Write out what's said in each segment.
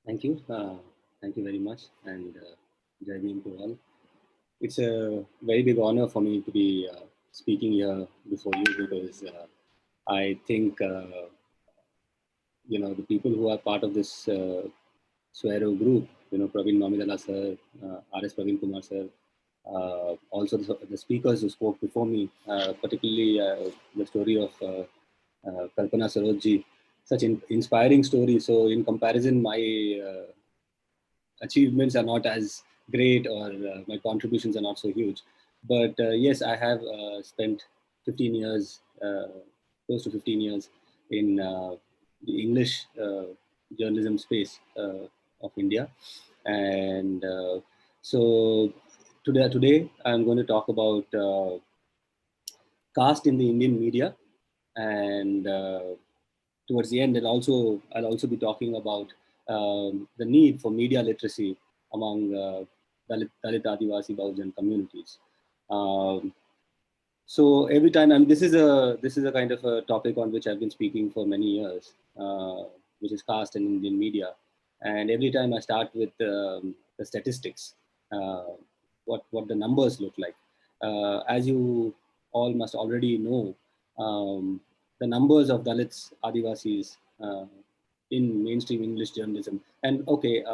Thank you. Thank you very much. And Jai Bhim to all. It's a very big honor for me to be speaking here before you because I think, the people who are part of this Swero group, Praveen Mamidala sir, R.S. Praveen Kumar sir, also the speakers who spoke before me, particularly the story of Kalpana Sarojji, such inspiring story. So in comparison, my achievements are not as great or my contributions are not so huge. But yes, I have spent 15 years, close to 15 years in the English journalism space of India. And so today I'm going to talk about caste in the Indian media. And towards the end, I'll also be talking about the need for media literacy among Dalit Adivasi Bahujan communities. Um, so every time, and this is a kind of a topic on which I've been speaking for many years, which is caste in Indian media. And every time I start with the statistics, uh, what the numbers look like. As you all must already know, the numbers of Dalits, Adivasis in mainstream English journalism. And okay,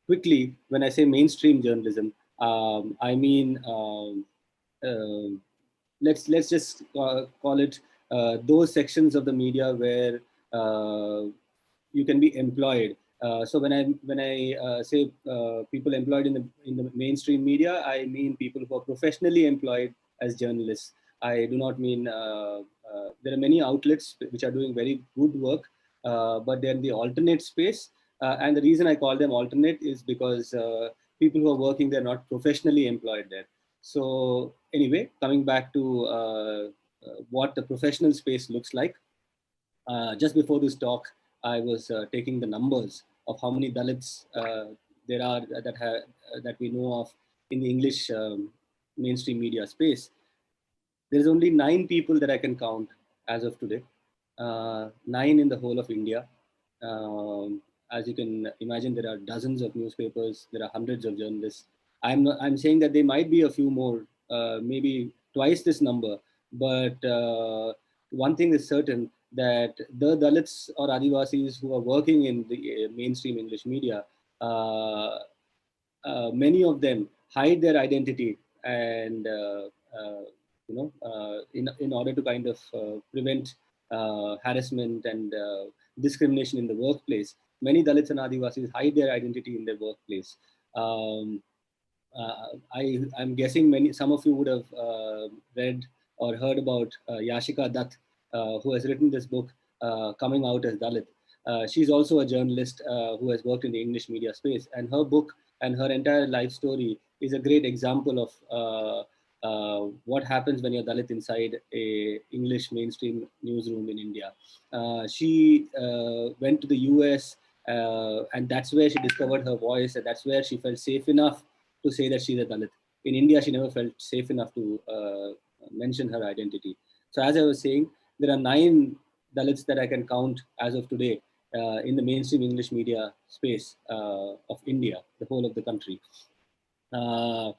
quickly, when I say mainstream journalism, I mean let's just call it those sections of the media where you can be employed. So when I say people employed in the mainstream media, I mean people who are professionally employed as journalists. I do not mean there are many outlets which are doing very good work, but they're in the alternate space. And the reason I call them alternate is because people who are working there are not professionally employed there. So anyway, coming back to what the professional space looks like, just before this talk, I was taking the numbers of how many Dalits there are that we know of in the English mainstream media space. There is only 9 people that I can count as of today. Nine in the whole of India. As you can imagine, there are dozens of newspapers. There are hundreds of journalists. I'm saying that there might be a few more, maybe twice this number. But one thing is certain that the Dalits or Adivasis who are working in the mainstream English media, many of them hide their identity and in order to kind of prevent harassment and discrimination in the workplace. Many Dalits and Adivasis hide their identity in their workplace. Um, I'm guessing some of you would have read or heard about Yashika Dutt, who has written this book, Coming Out as Dalit. She's also a journalist who has worked in the English media space, and her book and her entire life story is a great example of what happens when you're Dalit inside a English mainstream newsroom in India. She went to the US, and that's where she discovered her voice, and that's where she felt safe enough to say that she's a Dalit. In India, she never felt safe enough to mention her identity. So, as I was saying, there are 9 Dalits that I can count as of today in the mainstream English media space of India, the whole of the country. Uh,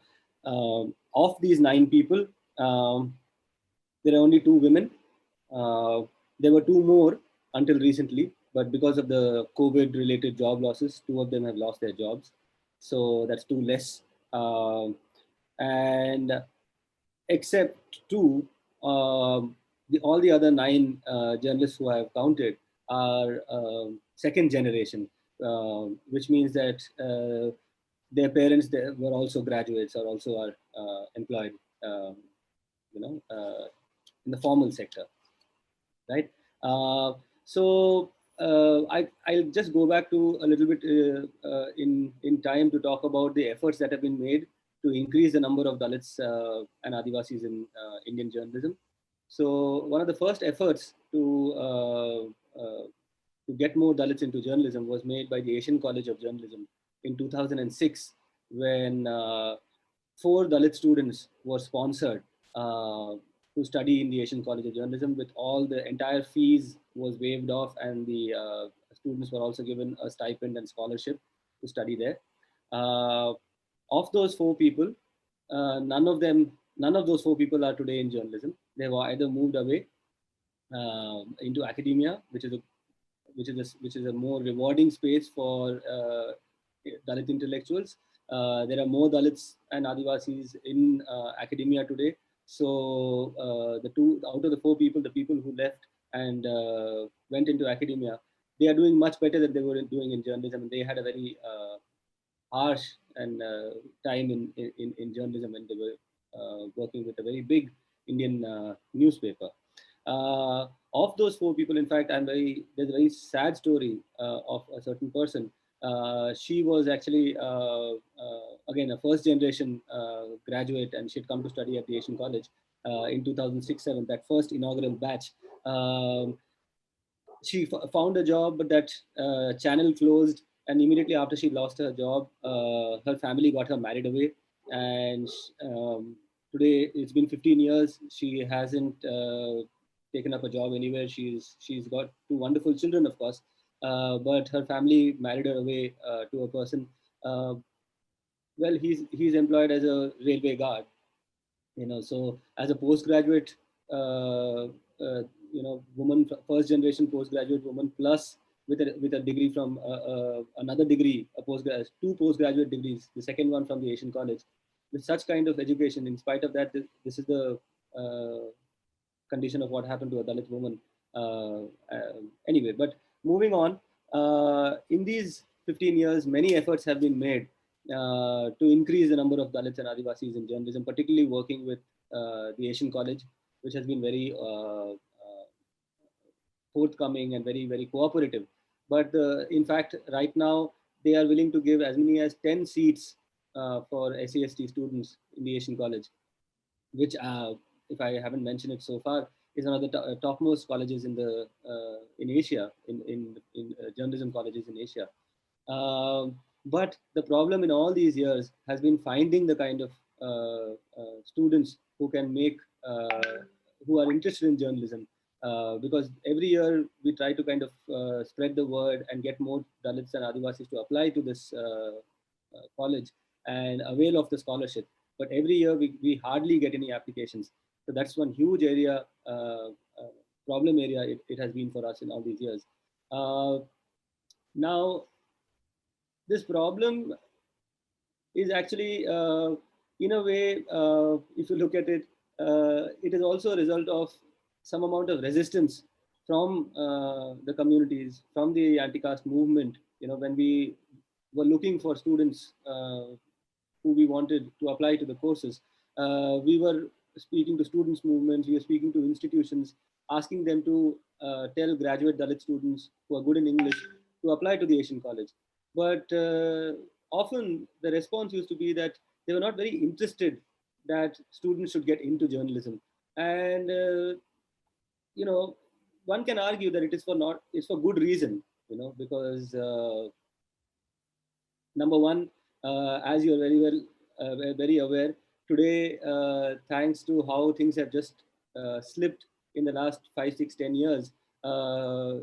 of these 9 people, um, there are only 2 women. Uh, there were 2 more until recently, but because of the COVID related job losses, 2 of them have lost their jobs. So that's 2 less. And except two, all the other 9 journalists who I have counted are second generation, which means that their parents were also graduates or also are employed, um, in the formal sector, right? So I'll just go back to a little bit in time to talk about the efforts that have been made to increase the number of Dalits and Adivasis in Indian journalism. So one of the first efforts to get more Dalits into journalism was made by the Asian College of Journalism in 2006, when 4 Dalit students were sponsored to study in the Asian College of Journalism, with all the entire fees was waived off, and the students were also given a stipend and scholarship to study there. Of those 4 people, none of those 4 people are today in journalism. They have either moved away into academia, which is a more rewarding space for Dalit intellectuals. There are more Dalits and Adivasis in academia today. So the two out of the 4 people, the people who left and went into academia, they are doing much better than they were doing in journalism. And they had a very harsh and time in journalism, and they were working with a very big Indian newspaper. Of those 4 people, in fact, there's a very sad story of a certain person. She was actually, again, a first generation graduate, and she had come to study at the Asian College in 2006-7, that first inaugural batch. She found a job, but that channel closed. And immediately after she lost her job, her family got her married away. And today it's been 15 years. She hasn't taken up a job anywhere. She's got 2 wonderful children, of course, but her family married her away to a person. Well, he's employed as a railway guard. So as a postgraduate, woman, first generation postgraduate woman, plus with a degree from another degree, 2 postgraduate degrees, the second one from the Asian College. With such kind of education, in spite of that, this is the condition of what happened to a Dalit woman. Anyway, but moving on, in these 15 years, many efforts have been made to increase the number of Dalits and Adivasis in journalism, particularly working with the Asian College, which has been very forthcoming and very, very cooperative. But in fact, right now, they are willing to give as many as 10 seats for SC/ST students in the Asian College, which, if I haven't mentioned it so far, is one of the topmost colleges in Asia, in journalism colleges in Asia. But the problem in all these years has been finding the kind of students who can who are interested in journalism. Because every year we try to kind of spread the word and get more Dalits and Adivasis to apply to this college and avail of the scholarship. But every year we hardly get any applications. So that's one huge area, problem area it has been for us in all these years. Now, this problem is actually, in a way, if you look at it, it is also a result of some amount of resistance from the communities, from the anti-caste movement. When we were looking for students who we wanted to apply to the courses, we were speaking to students' movements, we were speaking to institutions, asking them to tell graduate Dalit students who are good in English to apply to the Asian College. But often the response used to be that they were not very interested that students should get into journalism. And one can argue that it's for good reason, because number one, as you're very aware, today, thanks to how things have just slipped in the last 5, 6, 10 years,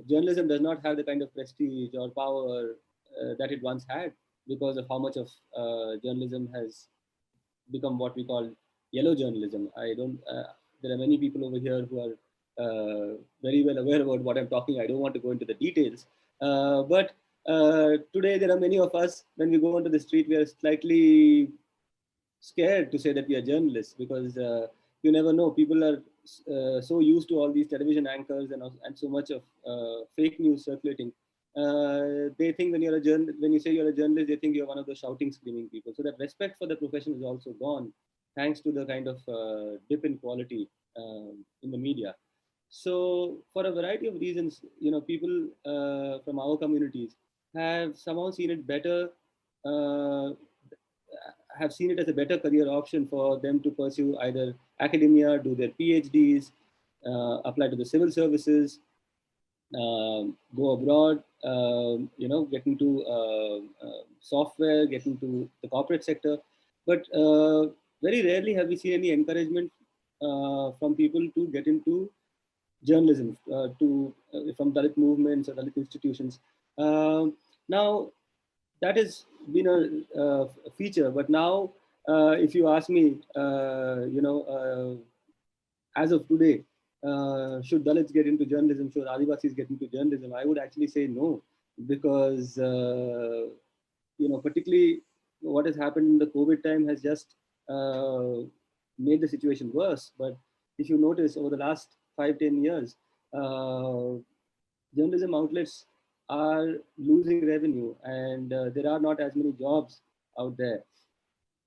journalism does not have the kind of prestige or power that it once had, because of how much of journalism has become what we call yellow journalism. There are many people over here who are very well aware about what I'm talking. I don't want to go into the details. But today, there are many of us, when we go onto the street, we are slightly scared to say that we are journalists, because you never know. People are so used to all these television anchors and so much of fake news circulating. They think when you say you're a journalist, they think you're one of the shouting, screaming people. So that respect for the profession is also gone, thanks to the kind of dip in quality in the media. So for a variety of reasons, people from our communities have somehow seen it better, have seen it as a better career option for them to pursue either academia, do their PhDs, apply to the civil services, go abroad, get into software, get into the corporate sector. But very rarely have we seen any encouragement from people to get into journalism, from Dalit movements or Dalit institutions. Now, that has been a feature, but now, if you ask me, as of today, should Dalits get into journalism? Should Adivasis get into journalism? I would actually say no, because particularly what has happened in the COVID time has just made the situation worse. But if you notice, over the last 5-10 years, uh, journalism outlets are losing revenue, and there are not as many jobs out there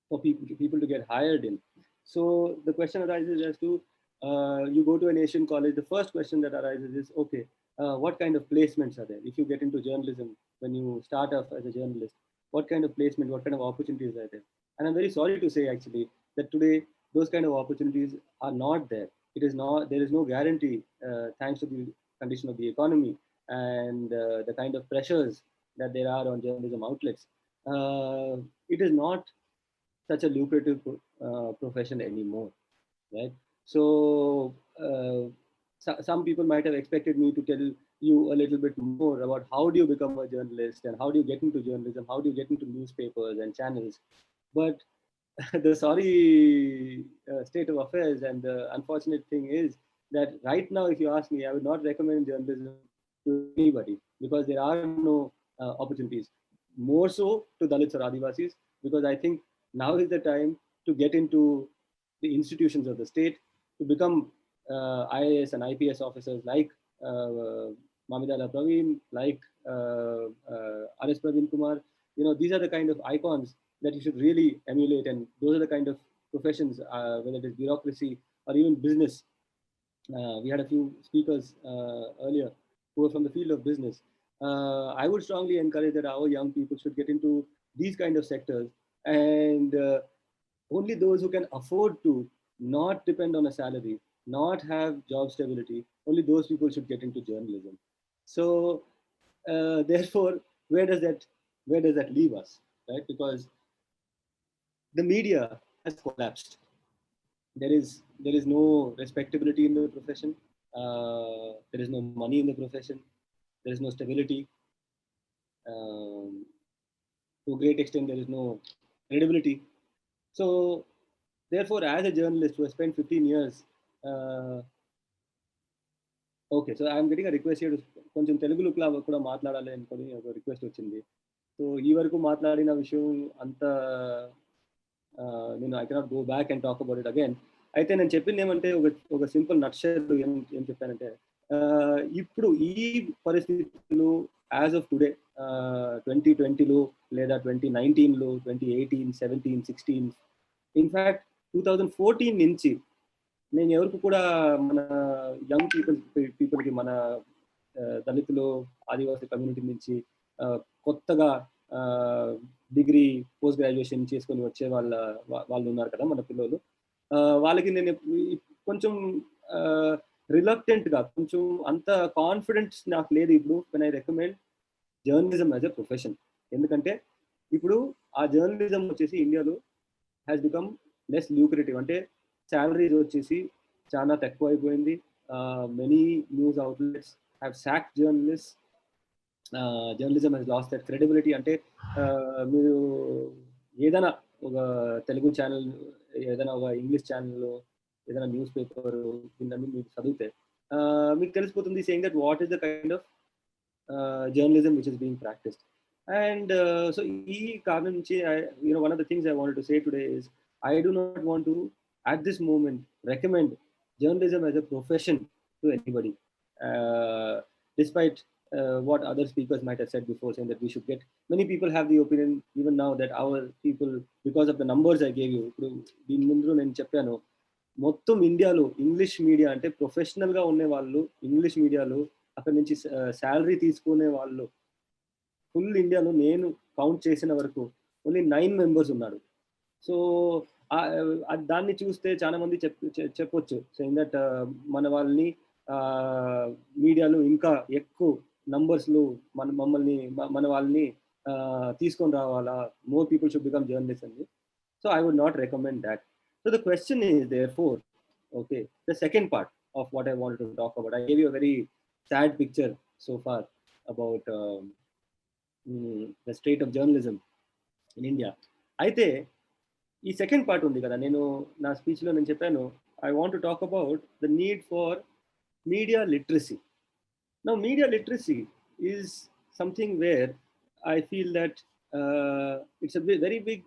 for people to get hired in. So the question arises as to, you go to an Asian college, the first question that arises is, okay, what kind of placements are there? If you get into journalism, when you start off as a journalist, what kind of placement, what kind of opportunities are there? And I'm very sorry to say, actually, that today those kind of opportunities are not there. It is not, there is no guarantee, thanks to the condition of the economy and the kind of pressures that there are on journalism outlets. It is not such a lucrative profession anymore, right? So, some people might have expected me to tell you a little bit more about how do you become a journalist and how do you get into journalism, how do you get into newspapers and channels. But the sorry state of affairs and the unfortunate thing is that right now, if you ask me, I would not recommend journalism to anybody, because there are no opportunities. More so to Dalits or Adivasis, because I think now is the time to get into the institutions of the state, to become IAS and IPS officers like Mamidala Praveen, like RS Praveen Kumar. These are the kind of icons that you should really emulate, and those are the kind of professions, whether it is bureaucracy or even business. We had a few speakers earlier who were from the field of business. I would strongly encourage that our young people should get into these kind of sectors, and only those who can afford to not depend on a salary, not have job stability, only those people should get into journalism. So, therefore, where does that leave us, right? Because the media has collapsed. There is no respectability in the profession. There is no money in the profession. There is no stability. To a great extent, there is no credibility. So, therefore, as a journalist who has spent 15 years, okay, so I'm getting a request here to కొంచెం తెలుగులో కూడా మాట్లాడాలి అనుకొని ఒక request వచ్చింది. So ఈ వరకు మాట్లాడిన విషయం అంత నేను I cannot go back and talk about it again. అయితే నేను చెప్పింది ఏమంటే, ఒక సింపుల్ నట్షెల్ ఏం చెప్పానంటే, ఇప్పుడు ఈ పరిస్థితులు యాజ్ ఆఫ్ టుడే 2020లో లేదా 2019లో 2018, 17, 16, ఇన్ఫ్యాక్ట్ 2014 నుంచి నేను ఎవరికి కూడా మన యంగ్ పీపుల్కి మన దళితులు ఆదివాసీ కమ్యూనిటీ నుంచి కొత్తగా డిగ్రీ పోస్ట్ గ్రాడ్యుయేషన్ చేసుకొని వచ్చే వాళ్ళు ఉన్నారు కదా మన పిల్లలు. వాళ్ళకి నేను కొంచెం రిలక్టెంట్గా, కొంచెం అంత కాన్ఫిడెన్స్ నాకు లేదు ఇప్పుడు when I recommend journalism as a profession. ఎందుకంటే ఇప్పుడు ఆ జర్నలిజం వచ్చేసి ఇండియాలో హ్యాస్ బికమ్ లెస్ ల్యూక్రేటివ్. అంటే శాలరీస్ వచ్చేసి చాలా తక్కువ అయిపోయింది. Many news outlets have sack journalist. Journalism has lost that credibility. అంటే మీరు ఏదైనా ఒక తెలుగు ఛానల్, ఏదైనా ఒక ఇంగ్లీష్ ఛానల్, ఏదైనా న్యూస్ పేపర్ దీన్ని మీరు చదివితే మీకు తెలిసిపోతుంది, saying that what is the kind of journalism which is being practised. And so ఈ కారణం నుంచి one of the things I wanted to say today is, I do not want to, at this moment, recommend journalism as a profession to anybody, despite what other speakers might have said before, saying that we should get. Many people have the opinion, even now, that our people, because of the numbers I gave you, దీని ముందు నేను చెప్పాను, మొత్తం ఇండియాలో English media అంటే ప్రొఫెషనల్గా ఉండే వాళ్ళు, ఇంగ్లీష్ మీడియాలో అక్కడి నుంచి శాలరీ తీసుకునే వాళ్ళు ఫుల్ ఇండియాలో నేను కౌంట్ చేసిన వరకు ఓన్లీ 9 members ఉన్నారు. సో దాన్ని చూస్తే చాలా మంది చెప్పొచ్చు, సేయింగ్ దట్ మన వాళ్ళని మీడియాలో ఇంకా ఎక్కువ నంబర్స్లో మన వాళ్ళని తీసుకొని రావాలా, more people should become journalist అని. So I would not recommend that. So the question is therefore, okay, the second part of what I wanted to talk about. I gave you a very sad picture so far about the state of journalism in India. అయితే ఈ second part ఉంది కదా, నేను నా స్పీచ్లో నేను చెప్పాను, I want to talk about the need for media literacy. Now media literacy is something where I feel that it's a very big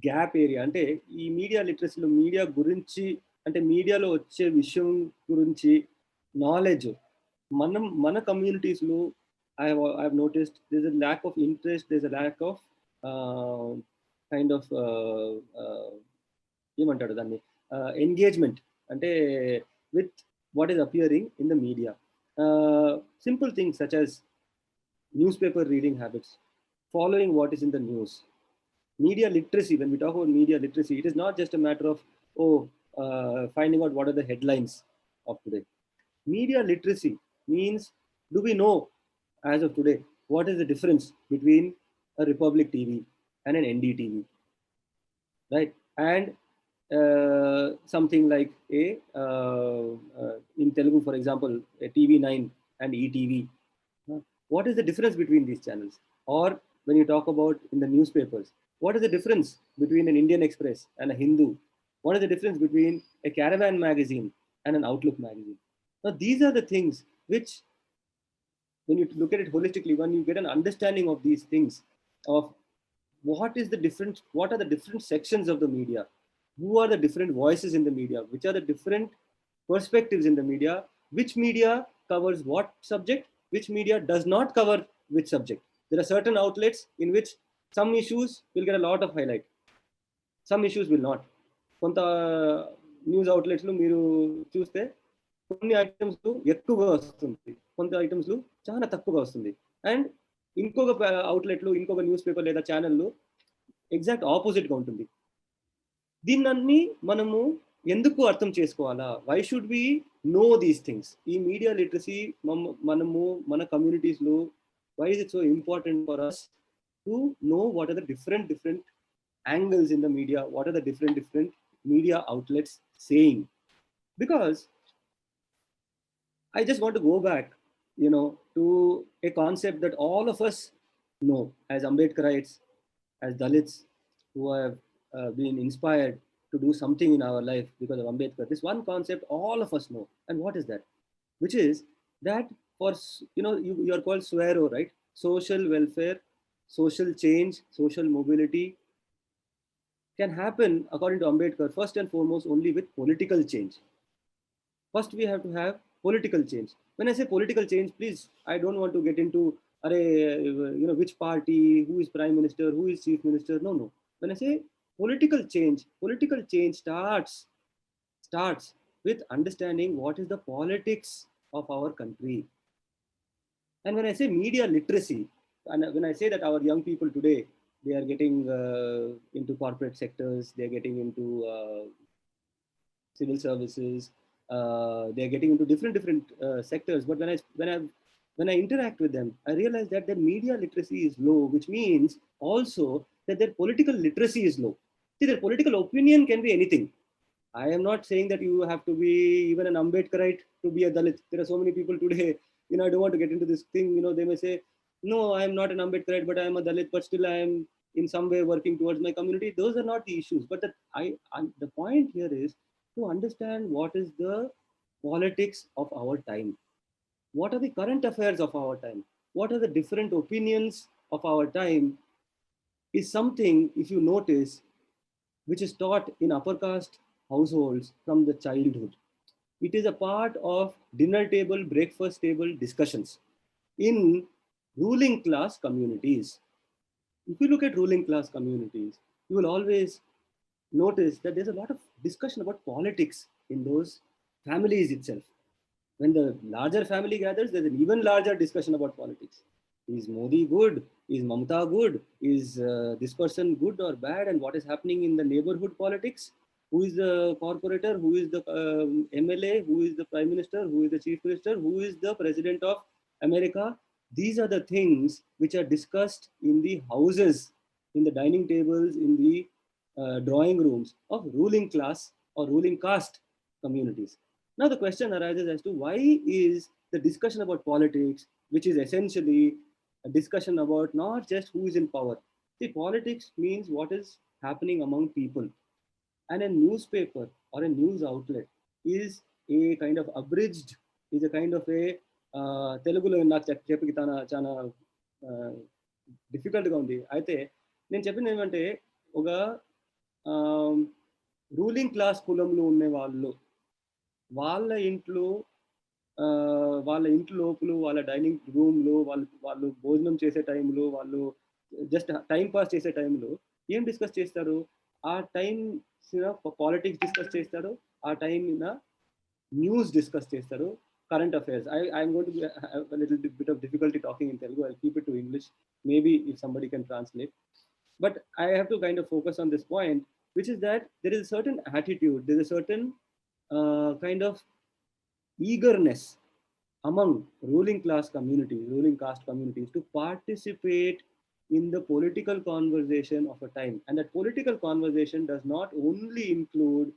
gap area. అంటే ఈ మీడియా లిటరసీలో మీడియా గురించి, అంటే మీడియాలో వచ్చే విషయం గురించి నాలెడ్జ్ మన కమ్యూనిటీస్లో I've noticed there's a lack of interest, there's a lack of kind of ఏమంటాడు దాన్ని, ఎంగేజ్మెంట్ అంటే with what is appearing in the media. Simple things such as newspaper reading habits, following what is in the news. Media literacy, when we talk about media literacy, it is not just a matter of finding out what are the headlines of today. Media literacy means, do we know as of today what is the difference between a Republic TV and an NDTV, right? And something like in Telugu, for example, a TV9 and ETV. What is the difference between these channels? Or when you talk about in the newspapers, what is the difference between an Indian Express and a Hindu? What is the difference between a Caravan magazine and an Outlook magazine? Now, these are the things which, when you look at it holistically, when you get an understanding of these things, of what is the difference, what are the different sections of the media, who are the different voices in the media, which are the different perspectives in the media, which media covers what subject, which media does not cover which subject. There are certain outlets in which some issues will get a lot of highlight, some issues will not. కొంత news అవుట్లెట్స్లో మీరు చూస్తే కొన్ని items ఎక్కువగా వస్తుంది, కొంత items చాలా తక్కువగా వస్తుంది. అండ్ ఇంకొక అవుట్లెట్లు, ఇంకొక న్యూస్ పేపర్ లేదా ఛానల్లో ఎగ్జాక్ట్ ఆపోజిట్గా ఉంటుంది. దీన్ని మనము ఎందుకు అర్థం చేసుకోవాలా? Why should we know these things? ఈ మీడియా లిటరసీ మనము మన కమ్యూనిటీస్లో, why is it so important for us to know what are the different angles in the media, what are the different media outlets saying? Because I just want to go back, to a concept that all of us know as Ambedkarites, as Dalits who have been inspired to do something in our life because of Ambedkar. This one concept all of us know. And what is that? Which is that for, you are called SWERO, right? Social welfare, social change, social mobility can happen, according to Ambedkar, first and foremost only with political change. First, we have to have political change. When I say political change, please, I don't want to get into, which party, who is prime minister, who is chief minister. No. When I say political change starts with understanding what is the politics of our country. And when I say media literacy, and when I say that our young people today, they are getting into corporate sectors, they are getting into civil services, they are getting into different sectors. But when I interact with them, I realize that their media literacy is low, which means also that their political literacy is low. See, their political opinion can be anything. I am not saying that you have to be even an Ambedkarite to be a Dalit. There are so many people today, I don't want to get into this thing, they may say, no, I am not an Ambedkarite, but I am a Dalit, but still I am in some way working towards my community. Those are not the issues. But the point here is to understand what is the politics of our time. What are the current affairs of our time? What are the different opinions of our time is something, if you notice, which is taught in upper caste households from the childhood. It is a part of dinner table, breakfast table discussions in ruling class communities. If you look at ruling class communities, you will always notice that there's a lot of discussion about politics in those families itself. When the larger family gathers, there's an even larger discussion about politics. Is Modi good? Is Mamata good? Is this person good or bad? And what is happening in the neighborhood politics? Who is the corporator? Who is the MLA? Who is the prime minister? Who is the chief minister? Who is the president of America? These are the things which are discussed in the houses, in the dining tables, in the drawing rooms of ruling class or ruling caste communities. Now the question arises as to why is the discussion about politics, which is essentially a discussion about not just who is in power. See, politics means what is happening among people, and a newspaper or a news outlet is a kind of abridged, is a kind of a తెలుగులో నాకు చెప్పకి తన చాలా డిఫికల్ట్గా ఉంది. అయితే నేను చెప్పింది ఏమంటే, ఒక రూలింగ్ క్లాస్ కులంలో ఉండే వాళ్ళు వాళ్ళ ఇంట్లో వాళ్ళ ఇంటి లోపల వాళ్ళ డైనింగ్ రూమ్లో వాళ్ళు భోజనం చేసే టైంలో, వాళ్ళు జస్ట్ టైం పాస్ చేసే టైంలో ఏం డిస్కస్ చేస్తారు? ఆ టైం పాలిటిక్స్ డిస్కస్ చేస్తారు, ఆ టైం న్యూస్ డిస్కస్ చేస్తారు, current affairs. I'm going to have a little bit of difficulty talking in Telugu. I'll keep it to English. Maybe if somebody can translate. But I have to kind of focus on this point, which is that there is a certain attitude, there's a certain kind of eagerness among ruling class communities, ruling caste communities, to participate in the political conversation of a time. And that political conversation does not only include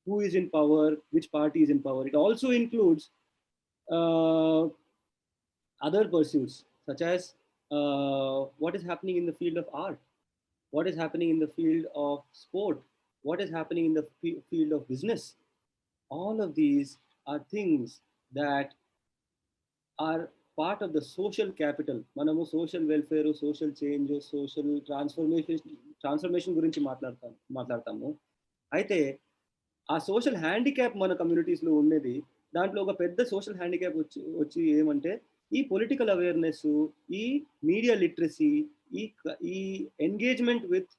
who is in power, which party is in power. It also includes other pursuits, such as what is happening in the field of art, what is happening in the field of sport, what is happening in the field of business. All of these are things that are part of the social capital. మనము social welfare, social change, social transformation గురించి మాట్లాడతాము. అయితే ఆ social handicap మన కమ్యూనిటీస్లో ఉండేది, దాంట్లో ఒక పెద్ద సోషల్ హ్యాండిక్యాప్ వచ్చి ఏమంటే, ఈ పొలిటికల్ అవేర్నెస్, ఈ మీడియా లిటరసీ, ఈ ఎంగేజ్మెంట్ విత్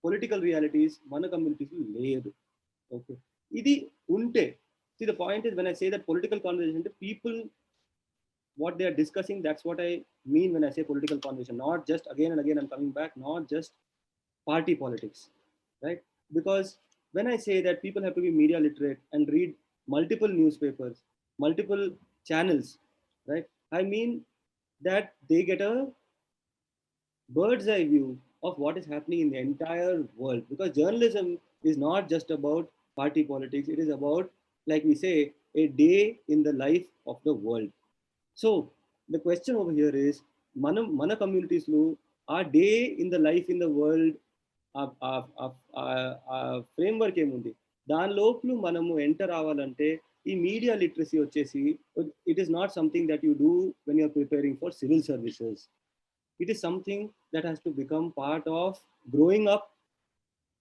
పొలిటికల్ రియాలిటీస్ మన కమ్యూనిటీస్లో లేదు. ఓకే, ఇది ఉంటే, see the point is, when I say that political conversation, the people, what they are discussing, that's what I mean when I say political conversation. Not just, again and again I'm coming back, not just party politics, right? Because when I say that people have to be media literate and read multiple newspapers, multiple channels, right? I mean that they get a bird's eye view of what is happening in the entire world. Because journalism is not just about party politics, it is about, like we say, a day in the life of the world. So the question over here is, mana communities lo a day in the life in the world framework ఏముంది, దాని లోపల మనము enter అవ్వాలంటే ఈ media literacy వచ్చేసి, it is not something that you do when you're preparing for civil services. It is something that has to become part of growing up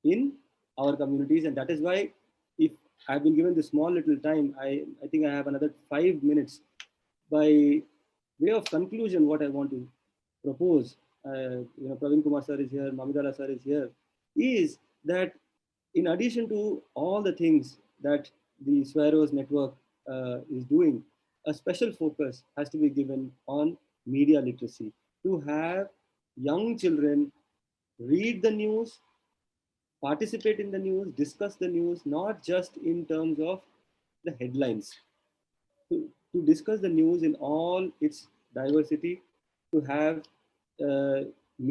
in our communities. And that is why, if I've been given this small little time, I think I have another 5 minutes. By way of conclusion, what I want to propose, Praveen Kumar sir is here, Mamidala sir is here, is that in addition to all the things that the Swaros network is doing, a special focus has to be given on media literacy, to have young children read the news, participate in the news, discuss the news, not just in terms of the headlines, to discuss the news in all its diversity, to have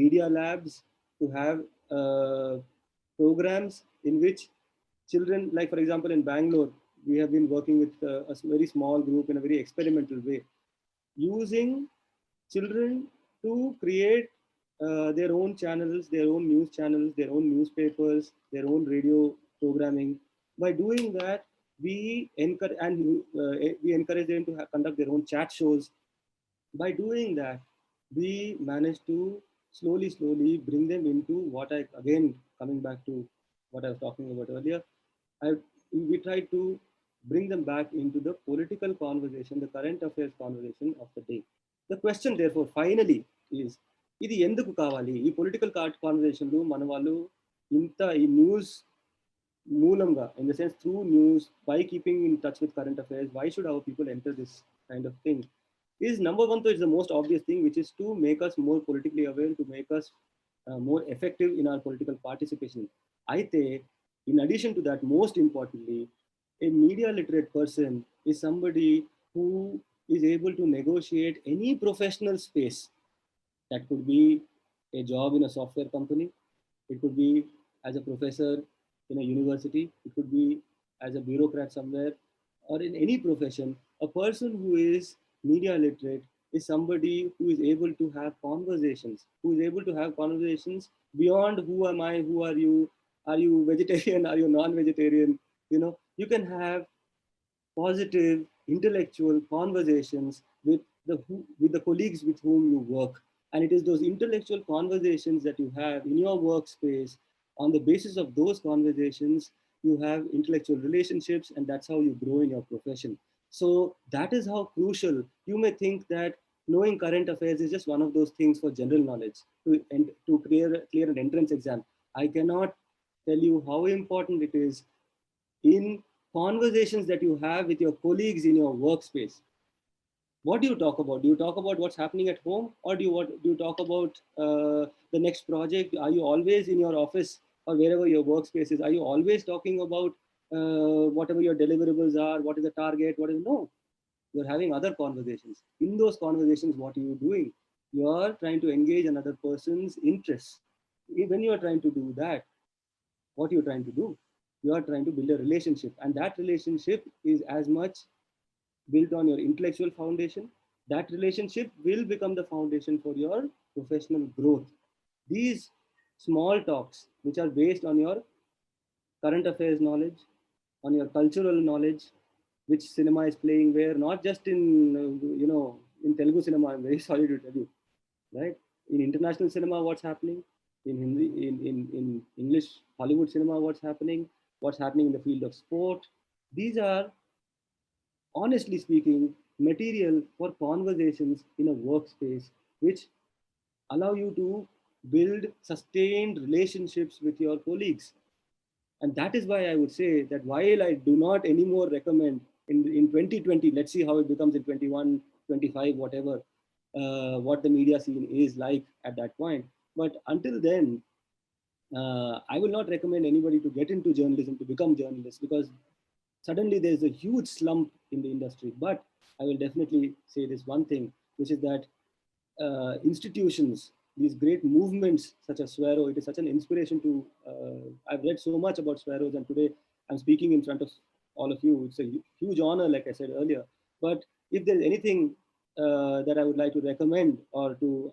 media labs, to have programs in which children, like for example in Bangalore, we have been working with a very small group in a very experimental way, using children to create their own channels, their own news channels, their own newspapers, their own radio programming. By doing that, we encourage them to conduct their own chat shows. By doing that, we manage to slowly bring them into what again, coming back to what I was talking about earlier, we try to bring them back into the political conversation, the current affairs conversation of the day. The question, therefore, finally is, ఇది ఎందుకు కావాలి? ఈ political కాన్వర్సేషన్లు మన వాళ్ళు ఇంత ఈ news మూలంగా, in the sense through news, by keeping in touch with current affairs, why should our people enter this kind of thing? Is number one, though, it's the most obvious thing, which is to make us more politically aware, to make us more effective in our political participation. Aithe, in addition to that, most importantly, a media literate person is somebody who is able to negotiate any professional space. That could be a job in a software company, it could be as a professor in a university, it could be as a bureaucrat somewhere, or in any profession. A person who is media literate is somebody who is able to have conversations, who is able to have conversations beyond who am I, who are you vegetarian, are you non-vegetarian? You know, you can have positive intellectual conversations with the colleagues with whom you work. And it is those intellectual conversations that you have in your workspace. On the basis of those conversations, you have intellectual relationships, and that's how you grow in your profession. So that is how crucial. You may think that knowing current affairs is just one of those things for general knowledge to clear an entrance exam. I cannot tell you how important it is in conversations that you have with your colleagues in your workspace. What do you talk about? Do you talk about what's happening at home, or do you talk about the next project? Are you always in your office or wherever your workspace is? Are you always talking about whatever your deliverables are? What is the target? What is no? You're having other conversations. In those conversations, what are you doing? You're trying to engage another person's interests. When you are trying to do that, what you're trying to do? You are trying to build a relationship, and that relationship is as much built on your intellectual foundation. That relationship will become the foundation for your professional growth. These small talks, which are based on your current affairs knowledge, on your cultural knowledge, which cinema is playing where, not just in, in Telugu cinema, I'm very sorry to tell you, right? In international cinema, what's happening? In Hindi, in English Hollywood cinema, what's happening in the field of sport? These are, honestly speaking, material for conversations in a workspace, which allow you to build sustained relationships with your colleagues. And that is why I would say that while I do not anymore recommend in 2020, let's see how it becomes in 21, 25, whatever, what the media scene is like at that point. But until then, I will not recommend anybody to get into journalism, to become journalists, because suddenly there's a huge slump in the industry. But I will definitely say this one thing, which is that institutions, these great movements such as Swero, it is such an inspiration to, I've read so much about Sweros, and today I'm speaking in front of all of you. It's a huge honor, like I said earlier. But if there's anything that I would like to recommend or to,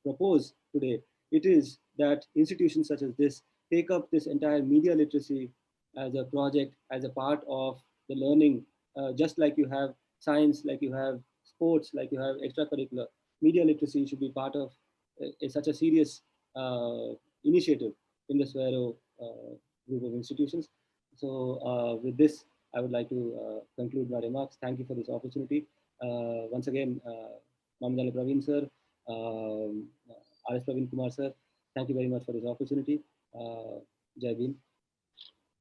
propose today, it is that institutions such as this take up this entire media literacy as a project, as a part of the learning, just like you have science, like you have sports, like you have extracurricular. Media literacy should be part of such a serious initiative in the Swero group of institutions. So with this, I would like to conclude my remarks. Thank you for this opportunity. Once again, Mamdala Praveen sir, RS Praveen Kumar sir, thank you very much for this opportunity. Jai Bhim.